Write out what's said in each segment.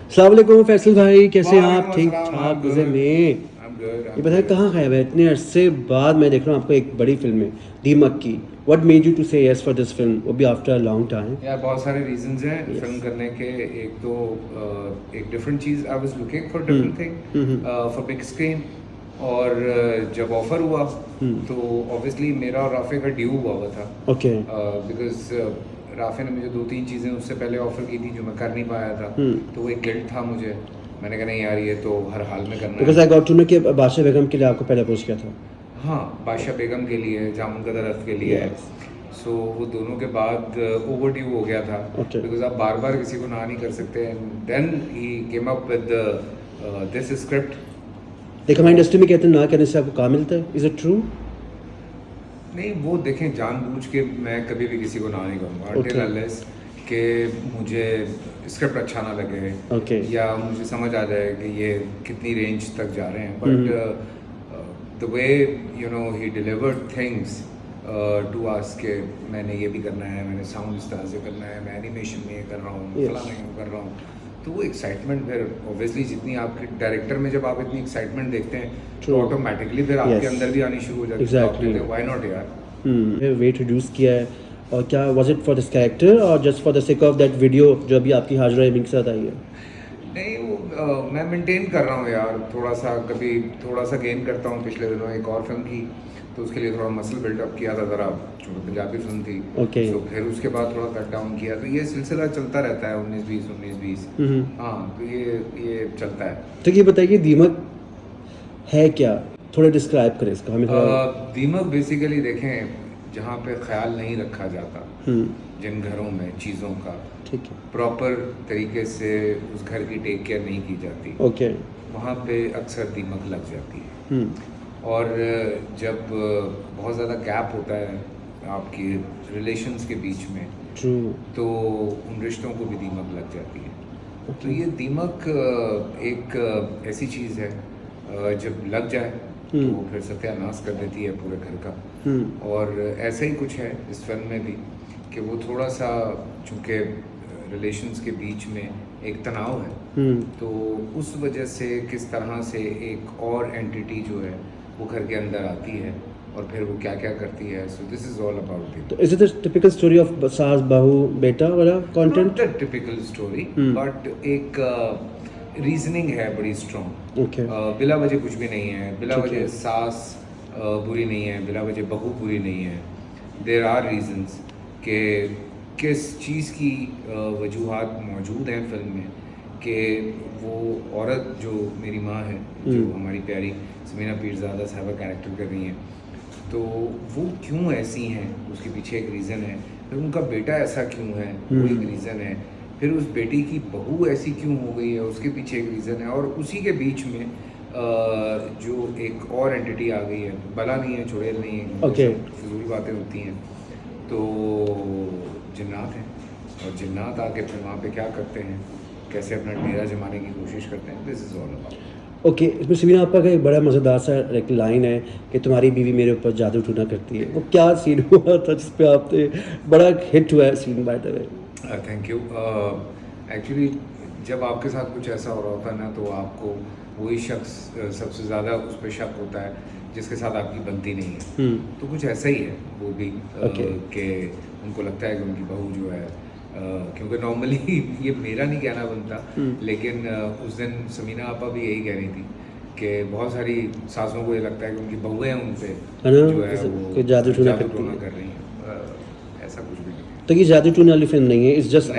अस्सलाम वालेकुम फैसल भाई, कैसे हैं आप? ठीक वालेकुम अस्सलाम, ठाक I'm मज़े good. में? I'm good. ये I'm बताएं good. कहाँ गायब है? इतने अरसे बाद मैं देख रहा हूँ आपको एक बड़ी फिल्म में, दीमक की. What made you to say yes for this film? वो भी after a long time. यार बहुत सारे रीजंस हैं Yes. फिल्म करने के. एक तो एक different cheese I was looking for hmm different thing hmm for big screen. और जब ऑफर हुआ हम्म. तो ऑब्वियसली मेरा और राफे का ड्यू हुआ था. Okay. बिकॉज राफे ने मुझे 2-3 चीज़ें उससे पहले ऑफर की थी जो मैं कर नहीं पाया था. तो वो एक गिल्ट था मुझे. मैंने कहा नहीं यार ये तो हर हाल में करना Because है. I got to know कि बादशाह बेगम के लिए आपको पहले अप्रोच किया था. हाँ, बादशाह बेगम के लिए, जामुन का दरख्त के लिए. Yes. सो वो दोनों के बाद ओवर ड्यू हो गया था. Okay. बिकॉज आप बार बार किसी को ना नहीं कर सकते. And then he came up with this script. देखा हमारी इंडस्ट्री में कहते हैं ना करने से आपको काम मिलता है. Is it true? नहीं, वो देखें जानबूझ के मैं कभी भी किसी को ना नहीं करूँगा Okay. until unless कि मुझे स्क्रिप्ट अच्छा ना लगे. Okay. या मुझे समझ आ जाए कि ये कितनी रेंज तक जा रहे हैं. But the way you know he delivered things to us के मैंने ये भी करना है, मैंने साउंड इस तरह से करना है, मैं एनिमेशन में ये कर रहा हूँ, Yes. फलाना ये कर रहा हूँ. तो वो एक्साइटमेंट फिर ऑब्वियसली जितनी आपके डायरेक्टर में जब आप इतनी एक्साइटमेंट देखते हैं तो True. ऑटोमेटिकली फिर आपके Yes. अंदर भी आनी शुरू हो जाती है. Exactly. व्हाई नॉट यार. वेट रिड्यूस किया है. और क्या was it for this character और just for the sake of that video जो अभी आपकी हाजरा इमिंग के साथ आई है? नहीं वो मैं मेंटेन कर रहा हूँ यार. थोड़ा सा कभी थोड़ा सा गेन करता हूँ. पिछले दिनों एक और फिल्म की तो उसके लिए थोड़ा मसल बिल्डअप किया था ज़रा. जो पंजाबी फिल्म थी. Okay. तो फिर उसके बाद थोड़ा कट डाउन किया. तो ये सिलसिला चलता रहता है 19-20 19-20. हाँ तो ये चलता है. तो ये बताइए दीमक है क्या? थोड़ा डिस्क्राइब करें इसको हमें थोड़ा. दीमक बेसिकली देखें जहाँ पे ख्याल नहीं रखा जाता हम्म. जिन घरों में चीज़ों का ठीक है. प्रॉपर तरीके से उस घर की टेक केयर नहीं की जाती, ओके. वहाँ पे अक्सर दीमक लग जाती है. हम्म. और जब बहुत ज़्यादा गैप होता है आपके रिलेशंस के बीच में ट्रू. तो उन रिश्तों को भी दीमक लग जाती है. तो ये दीमक एक ऐसी चीज़ है जब लग जाए तो फिर सत्यानाश कर देती है पूरे घर का. और ऐसा ही कुछ है इस फिल्म में भी कि वो थोड़ा सा चूँकि रिलेशंस के बीच में एक तनाव है तो उस वजह से किस तरह से एक और एंटिटी जो है वो घर के अंदर आती है और फिर वो क्या क्या करती है. So this is all about it. तो is it the typical story of सास बहू बेटा वाला content? Not the typical story but एक रीजनिंग है बड़ी स्ट्रॉन्ग. ओके. बिला वजह कुछ भी नहीं है. बिला ठीक है. वजह सास बुरी नहीं है, बिला वजह बहू बुरी नहीं है. देर आर रीजंस कि किस चीज़ की वजूहात मौजूद हैं फिल्म में कि वो औरत जो मेरी माँ है जो हमारी प्यारी समीना पीरज़ादा साहबा कैरेक्टर कर रही हैं तो वो क्यों ऐसी हैं उसके पीछे एक रीज़न है. फिर उनका बेटा ऐसा क्यों है वो एक रीज़न है. फिर उस बेटी की बहू ऐसी क्यों हो गई है उसके पीछे एक रीज़न है. और उसी के बीच में जो एक और एंटिटी आ गई है. बला नहीं है, चुड़ैल नहीं है, Okay. फजूल बातें होती हैं. तो जिन्नात हैं और जिन्नात आके फिर वहाँ पे क्या करते हैं, कैसे अपना डेरा जमाने की कोशिश करते हैं. This is all about. Okay. इसमें समीना आपका का एक बड़ा मज़ेदार सा एक लाइन है कि तुम्हारी बीवी मेरे ऊपर जादू टूना करती है. वो क्या सीन हुआ था जिस पे आपने बड़ा हिट हुआ है seen by the way? Thank you. Actually जब आपके साथ कुछ ऐसा हो रहा होता है ना तो आपको वही शख्स सबसे ज़्यादा उस पर शक होता है जिसके साथ आपकी बनती नहीं है. तो कुछ ऐसा ही है वो भी Okay. कि उनको लगता है कि उनकी बहू जो है क्योंकि नॉर्मली ये मेरा नहीं कहना बनता लेकिन उस दिन समीना आपा भी यही कह रही थी कि बहुत सारी सासों को ये लगता है कि उनकी बहुएं उन पे है ना, जो है जैसे वो कोई जादू टूना जादू करती टोना है. कर रही हैं. ऐसा कुछ भी नहीं. तो ये जादू टूने वाली फिल्म नहीं है. It's just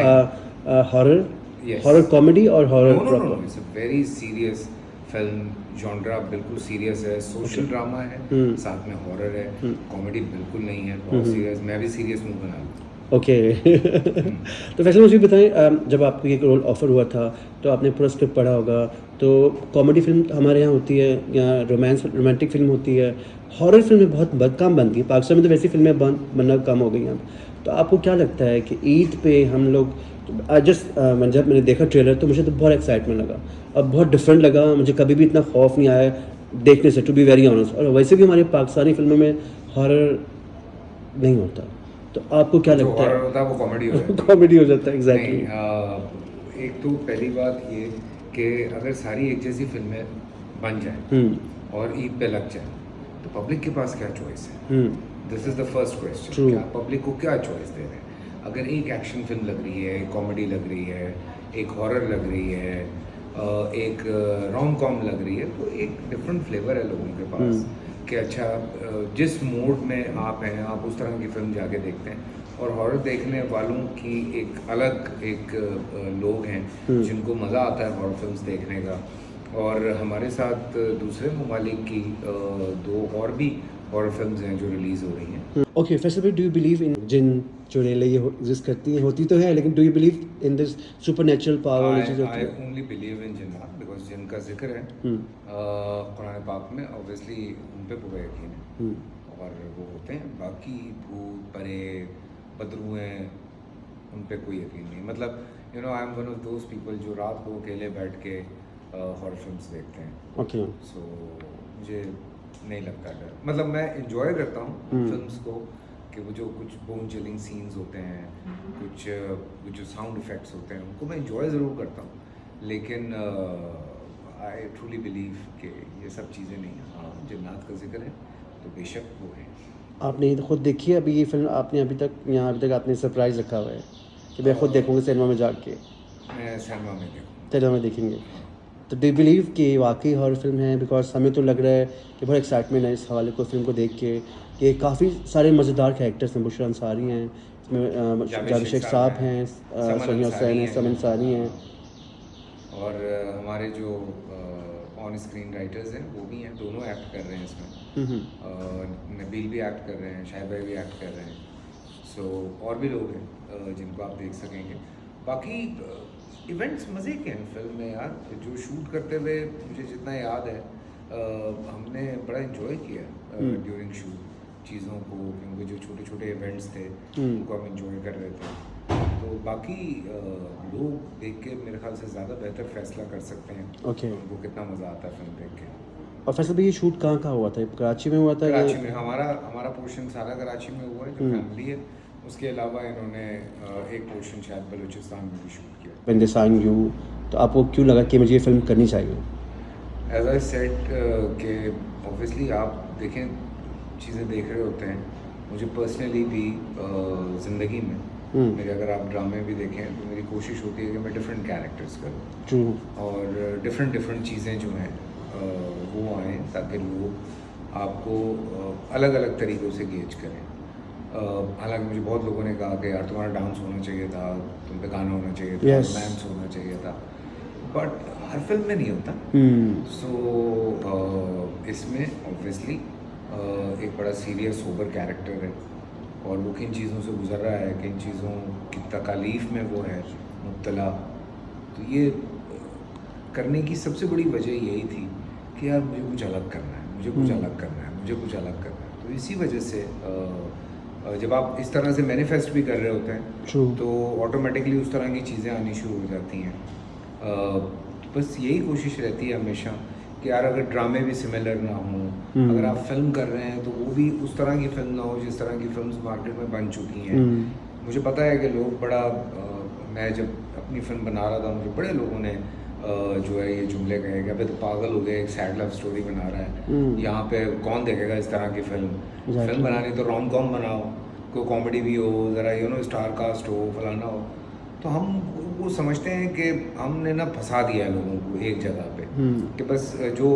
horror. Yes. Horror comedy और horror no no no proper. It's a very serious film. Genre बिल्कुल सीरियस है. सोशल ड्रामा है साथ में हॉरर है. कॉमेडी बिल्कुल नहीं है. बहुत सीरियस. मैं भी सीरियस मुंह बना लूँ. ओके. तो फैसल मुझे बताएं जब आपको ये रोल ऑफर हुआ था तो आपने पूरा स्क्रिप्ट पढ़ा होगा. तो कॉमेडी फिल्म हमारे यहाँ होती है या रोमांटिक फिल्म होती है. हॉरर फिल्में बहुत कम बनती हैं. पाकिस्तान में तो वैसी फिल्में बनना कम हो गई हैं. तो आपको क्या लगता है कि ईद पे हम लोग जब मैंने देखा ट्रेलर तो मुझे तो बहुत एक्साइटमेंट लगा. अब बहुत डिफरेंट लगा. मुझे कभी भी इतना खौफ नहीं आया देखने से, टू बी वेरी ऑनेस्ट. और वैसे भी हमारे पाकिस्तानी फिल्मों में हॉरर नहीं होता. तो आपको क्या लगता है? हॉरर होता है वो कॉमेडी हो जाती है. कॉमेडी हो जाता है. एग्जैक्टली. एक तो पहली बात ये कि अगर सारी एक जैसी फिल्में बन जाएं और ईद पे लग जाए तो पब्लिक के पास क्या चॉइस है? This is the first question कि आप पब्लिक को क्या चॉइस दे रहे हैं। अगर एक एक्शन फिल्म लग रही है, एक कॉमेडी लग रही है, एक हॉरर लग रही है, एक रोम कॉम लग रही है, तो एक डिफरेंट फ्लेवर है लोगों के पास कि अच्छा जिस मूड में आप हैं आप उस तरह की फिल्म जाके देखते हैं। और हॉरर देखने वालों की एक अलग एक लोग हैं जिनको मज़ा आता है हॉरर फिल्म्स देखने का। और हमारे साथ दूसरे ममालिक की दो और भी हॉरर फिल्म्स हैं जो रिलीज़ हो रही हैं। ओके फैसल भाई, डू यू बिलीव इन जिन चुड़ैलें ये एग्जिस्ट करती हैं? होती तो है, लेकिन do you believe in this supernatural power which is I only believe in जिन्नात बिकॉज जिन का जिक्र है कुरान पाक में, ऑब्वियसली उन पे पूरा यकीन है और वो होते हैं। बाकी भूत परे बदरुएँ उन पे कोई यकीन नहीं। मतलब you know I am one of those people जो रात को अकेले बैठ के हॉरर फिल्म्स देखते हैं। ओके सो मुझे नहीं लगता डर। मतलब मैं इंजॉय करता हूँ फिल्म्स को कि वो जो कुछ बोन चिलिंग सीन्स होते हैं, कुछ जो साउंड इफ़ेक्ट्स होते हैं उनको मैं इंजॉय ज़रूर करता हूँ, लेकिन आई ट्रूली बिलीव कि ये सब चीज़ें नहीं हैं। हाँ, जिन्नात का जिक्र है तो बेशक वो है। आपने खुद देखी है अभी ये फिल्म? आपने अभी तक आपने सरप्राइज रखा हुआ है कि मैं खुद देखूँगा सिनेमा में जाके? मैं सिनेमा में देखूँ। सिनेमा में देखेंगे तो डू बिलीव कि वाकई हॉरर फिल्म है? बिकॉज हमें तो लग रहा है कि बहुत एक्साइटमेंट है इस हवाले को, फिल्म को देख के, कि काफ़ी सारे मज़ेदार कैरेक्टर्स हैं। बुशरा अंसारी हैं इसमें, जावेद शेख साहब हैं, सोनिया हुसैन हैं, समन अंसारी हैं, और हमारे जो ऑन स्क्रीन राइटर्स हैं वो भी हैं, दोनों एक्ट कर रहे हैं इसमें। नबील भी एक्ट कर रहे हैं, शाहिद भाई भी एक्ट कर रहे हैं। सो और भी लोग हैं जिनको आप देख सकेंगे। बाकी इवेंट्स मज़े के हैं फिल्म में यार। जो शूट करते हुए मुझे जितना याद है हमने बड़ा इन्जॉय किया ड्यूरिंग शूट चीज़ों को, क्योंकि जो छोटे छोटे इवेंट्स थे उनको हम इन्जॉय कर रहे थे। तो बाकी लोग देख के मेरे ख्याल से ज़्यादा बेहतर फैसला कर सकते हैं उनको कितना मज़ा आता है फिल्म देख के। और फैसल भाई ये शूट कहाँ हुआ था? कराची में हुआ था? कराची में। हमारा पोर्शन सारा कराची में हुआ है जो फैमिली है। उसके अलावा इन्होंने एक पोर्शन शायद बलूचिस्तान में भी शूट किया। व्हेन दे साइन यू, तो आपको क्यों लगा कि मुझे ये फिल्म करनी चाहिए? एज आई सेड कि ऑब्वियसली आप देखें चीज़ें देख रहे होते हैं। मुझे पर्सनली भी ज़िंदगी में मेरे अगर आप ड्रामे भी देखें तो मेरी कोशिश होती है कि मैं डिफरेंट कैरेक्टर्स करूँ और डिफरेंट चीज़ें जो हैं वो आएँ ताकि लोग आपको अलग अलग तरीक़ों से गेज करें। हालांकि मुझे बहुत लोगों ने कहा कि यार तुम्हारा डांस होना चाहिए था, तुम पे गाना होना चाहिए था, रोमांस होना चाहिए था, बट हर फिल्म में नहीं होता। सो इसमें ऑब्वियसली एक बड़ा सीरियस सोबर कैरेक्टर है और वो किन चीज़ों से गुजर रहा है, किन चीज़ों की तकालीफ में वो है मुब्तला। तो ये करने की सबसे बड़ी वजह यही थी कि यार मुझे कुछ अलग करना है, मुझे कुछ अलग करना है, मुझे कुछ अलग करना है। तो इसी वजह से जब आप इस तरह से मैनिफेस्ट भी कर रहे होते हैं तो ऑटोमेटिकली उस तरह की चीज़ें आनी शुरू हो जाती हैं। बस यही कोशिश रहती है हमेशा कि यार अगर ड्रामे भी सिमिलर ना हो, अगर आप फिल्म कर रहे हैं तो वो भी उस तरह की फिल्म ना हो जिस तरह की फिल्म्स मार्केट में बन चुकी हैं। मुझे पता है कि लोग बड़ा मैं जब अपनी फिल्म बना रहा था मुझे बड़े लोगों ने जो है ये जुमले कहे कि अबे तो पागल हो गए, एक सैड लव स्टोरी बना रहा है, यहाँ पे कौन देखेगा इस तरह की फिल्म बनानी तो रोम कॉम बनाओ, कोई कॉमेडी भी हो, ज़रा यू नो स्टार कास्ट हो, फलाना हो। तो हम वो समझते हैं कि हमने ना फंसा दिया है लोगों को एक जगह पे कि बस जो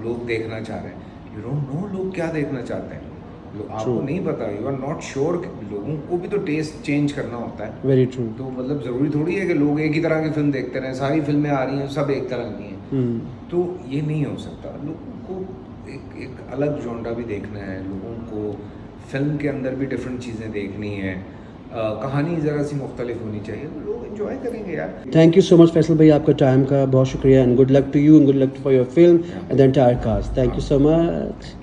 लोग देखना चाह रहे हैं, यू डोंट नो लोग क्या देखना चाहते हैं, आपको नहीं पता, यू आर नॉट श्योर। लोगों को भी तो टेस्ट चेंज करना होता है। Very true. तो मतलब ज़रूरी थोड़ी है कि लोग एक ही तरह की फिल्म देखते रहें, सारी फिल्में आ रही हैं सब एक तरह की हैं, तो ये नहीं हो सकता। लोगों को एक अलग जॉनरा भी देखना है, लोगों को फिल्म के अंदर भी डिफरेंट चीज़ें देखनी है, कहानी ज़रा सी मुख्तलिफ होनी चाहिए, तो लोग इन्जॉय करेंगे यार। Thank you so much Faisal भाई, आपका टाइम का बहुत शुक्रिया, and good luck to you and good luck for your film and the entire cast. Thank you so much.